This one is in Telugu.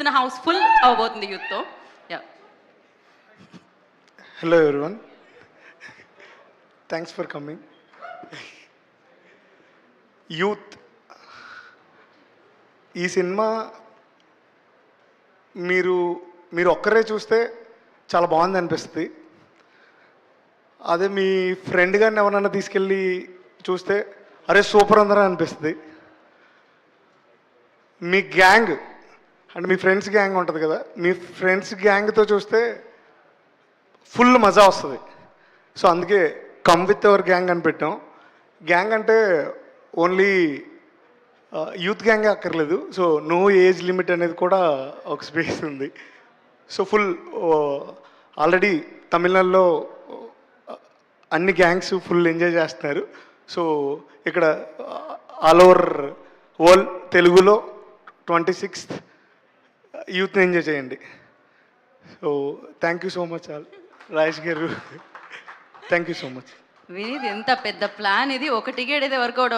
మన హౌస్ ఫుల్ అవబోతుంది యూత్తో. Yeah, hello everyone, thanks for coming. Youth ఈ సినిమా మీరు మీరు ఒక్కరే చూస్తే చాలా బాగుంది అనిపిస్తుంది. అదే మీ ఫ్రెండ్ గారిని ఎవరన్నా తీసుకెళ్ళి చూస్తే అరే సూపర్ ఉందరా అనిపిస్తుంది. మీ గ్యాంగ్ అంటే మీ ఫ్రెండ్స్ గ్యాంగ్ ఉంటుంది కదా, మీ ఫ్రెండ్స్ గ్యాంగ్తో చూస్తే ఫుల్ మజా వస్తుంది. సో అందుకే కమ్ విత్ అవర్ గ్యాంగ్ అని పెట్టాం. గ్యాంగ్ అంటే ఓన్లీ యూత్ గ్యాంగే అక్కర్లేదు. సో నో ఏజ్ లిమిట్ అనేది కూడా ఒక స్పేస్ ఉంది. సో ఫుల్ ఆల్రెడీ తమిళనాడులో అన్ని గ్యాంగ్స్ ఫుల్ ఎంజాయ్ చేస్తున్నారు. సో ఇక్కడ ఆల్ ఓవర్ వరల్డ్ తెలుగులో 26th యూత్ని ఎంజాయ్ చేయండి. So thank you so much Rajesh garu, thank you so much. Vineeth ఎంత పెద్ద ప్లాన్ ఇది, ఒక టికెట్ అయితే వర్కౌట్